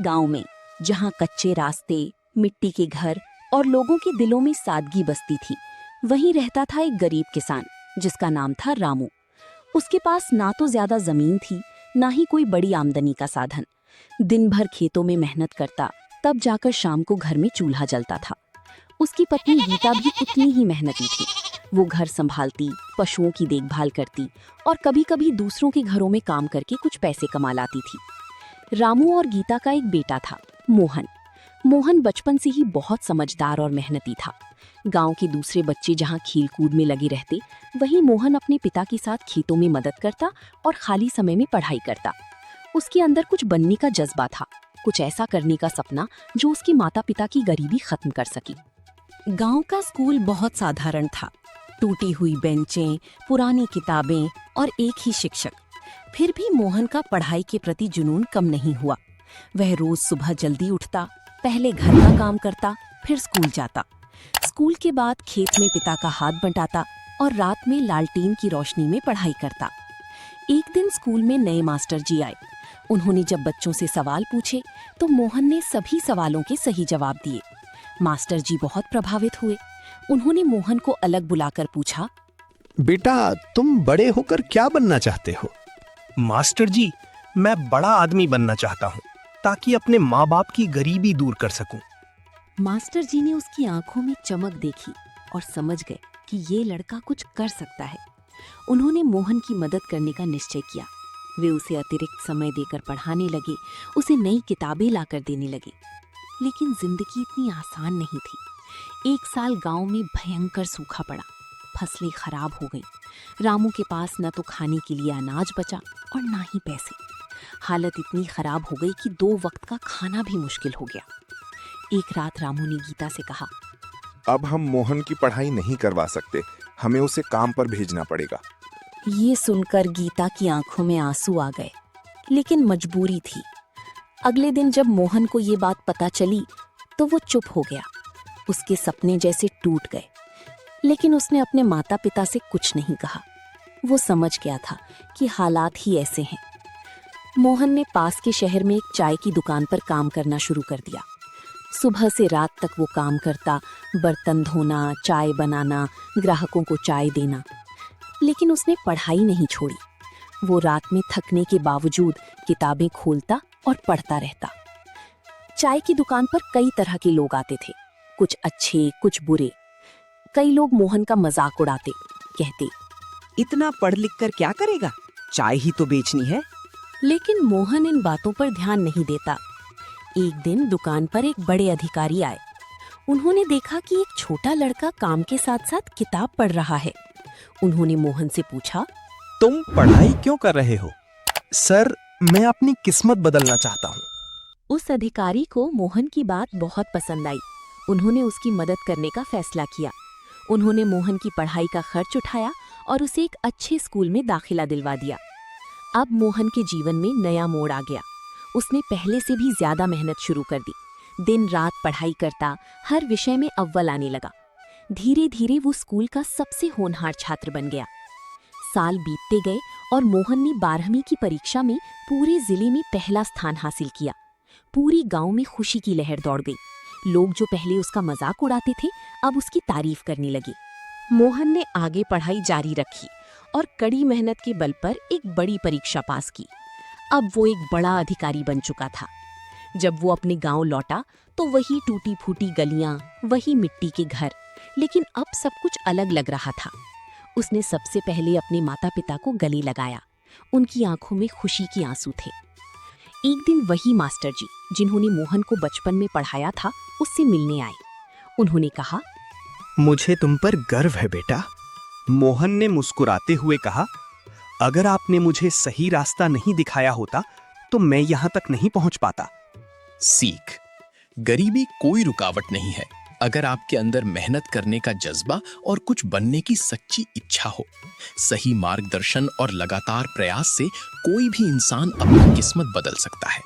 गांव में, जहां कच्चे रास्ते, मिट्टी के घर और लोगों के दिलों में सादगी बसती थी, वहीं रहता था एक गरीब किसान जिसका नाम था रामू। उसके पास ना तो ज्यादा जमीन थी, ना ही कोई बड़ी आमदनी का साधन। दिन भर खेतों में मेहनत करता, तब जाकर शाम को घर में चूल्हा जलता था। उसकी पत्नी गीता भी उतनी ही मेहनती थी। वो घर संभालती, पशुओं की देखभाल करती और कभी-कभी दूसरों के घरों में काम करके कुछ पैसे कमा लाती थी। रामू और गीता का एक बेटा था, मोहन। मोहन बचपन से ही बहुत समझदार और मेहनती था। गांव के दूसरे बच्चे जहां खेलकूद में लगे रहते, वहीं मोहन अपने पिता के साथ खेतों में मदद करता और खाली समय में पढ़ाई करता। उसके अंदर कुछ बनने का जज्बा था, कुछ ऐसा करने का सपना जो उसके माता पिता की गरीबी खत्म कर सके। गांव का स्कूल बहुत साधारण था, टूटी हुई बेंचें, पुरानी किताबें और एक ही शिक्षक। फिर भी मोहन का पढ़ाई के प्रति जुनून कम नहीं हुआ। वह रोज सुबह जल्दी उठता, पहले घर का काम करता, फिर स्कूल जाता। स्कूल के बाद खेत में पिता का हाथ बंटाता और रात में लालटेन की रोशनी में पढ़ाई करता। एक दिन स्कूल में नए मास्टर जी आए। उन्होंने जब बच्चों से सवाल पूछे तो मोहन ने सभी सवालों के सही जवाब दिए। मास्टर जी बहुत प्रभावित हुए। उन्होंने मोहन को अलग बुलाकर पूछा, बेटा, तुम बड़े होकर क्या बनना चाहते हो? मास्टर जी, मैं बड़ा आदमी बनना चाहता हूँ ताकि अपने माँ बाप की गरीबी दूर कर सकूं। मास्टर जी ने उसकी आंखों में चमक देखी और समझ गए कि ये लड़का कुछ कर सकता है। उन्होंने मोहन की मदद करने का निश्चय किया। वे उसे अतिरिक्त समय देकर पढ़ाने लगे, उसे नई किताबें लाकर देने लगे। लेकिन जिंदगी इतनी आसान नहीं थी। एक साल गांव में भयंकर सूखा पड़ा, फसलें खराब हो गईं। रामू के पास न तो खाने के लिए अनाज बचा और ना ही पैसे। हालत इतनी खराब हो गई कि 2 वक्त का खाना भी मुश्किल हो गया। एक रात रामू ने गीता से कहा, अब हम मोहन की पढ़ाई नहीं करवा सकते, हमें उसे काम पर भेजना पड़ेगा। ये सुनकर गीता की आंखों में आंसू आ गए, लेकिन मजबूरी थी। अगले दिन जब मोहन को ये बात पता चली तो वो चुप हो गया। उसके सपने जैसे टूट गए, लेकिन उसने अपने माता पिता से कुछ नहीं कहा। वो समझ गया था कि हालात ही ऐसे हैं। मोहन ने पास के शहर में एक चाय की दुकान पर काम करना शुरू कर दिया। सुबह से रात तक वो काम करता, बर्तन धोना, चाय बनाना, ग्राहकों को चाय देना। लेकिन उसने पढ़ाई नहीं छोड़ी। वो रात में थकने के बावजूद किताबें खोलता और पढ़ता रहता। चाय की दुकान पर कई तरह के लोग आते थे, कुछ अच्छे, कुछ बुरे। कई लोग मोहन का मजाक उड़ाते, कहते, इतना पढ़ लिख कर क्या करेगा, चाय ही तो बेचनी है। लेकिन मोहन इन बातों पर ध्यान नहीं देता। एक दिन दुकान पर एक बड़े अधिकारी आए। उन्होंने देखा कि एक छोटा लड़का काम के साथ साथ किताब पढ़ रहा है। उन्होंने मोहन से पूछा, तुम पढ़ाई क्यों कर रहे हो? सर, मैं अपनी किस्मत बदलना चाहता हूँ। उस अधिकारी को मोहन की बात बहुत पसंद आई। उन्होंने उसकी मदद करने का फैसला किया। उन्होंने मोहन की पढ़ाई का खर्च उठाया और उसे एक अच्छे स्कूल में दाखिला दिलवा दिया। अब मोहन के जीवन में नया मोड़ आ गया। उसने पहले से भी ज्यादा मेहनत शुरू कर दी। दिन रात पढ़ाई करता, हर विषय में अव्वल आने लगा। धीरे धीरे वो स्कूल का सबसे होनहार छात्र बन गया। साल बीतते गए और मोहन ने 12वीं की परीक्षा में पूरे जिले में पहला स्थान हासिल किया। पूरी गांव में खुशी की लहर दौड़ गई। लोग जो पहले उसका मजाक उड़ाते थे, अब उसकी तारीफ करने लगे। मोहन ने आगे पढ़ाई जारी रखी और कड़ी मेहनत के बल पर एक बड़ी परीक्षा पास की। अब वो एक बड़ा अधिकारी बन चुका था। जब वो अपने गांव लौटा तो वही टूटी फूटी गलियां, वही मिट्टी के घर, लेकिन अब सब कुछ अलग लग रहा था। उसने सबसे पहले अपने माता पिता को गले लगाया। उनकी आंखों में खुशी के आंसू थे। एक दिन वही मास्टर जी जिन्होंने मोहन को बचपन में पढ़ाया था, उससे मिलने आए। उन्होंने कहा, मुझे तुम पर गर्व है बेटा। मोहन ने मुस्कुराते हुए कहा, अगर आपने मुझे सही रास्ता नहीं दिखाया होता तो मैं यहाँ तक नहीं पहुँच पाता। सीख, गरीबी कोई रुकावट नहीं है अगर आपके अंदर मेहनत करने का जज्बा और कुछ बनने की सच्ची इच्छा हो। सही मार्गदर्शन और लगातार प्रयास से कोई भी इंसान अपनी किस्मत बदल सकता है।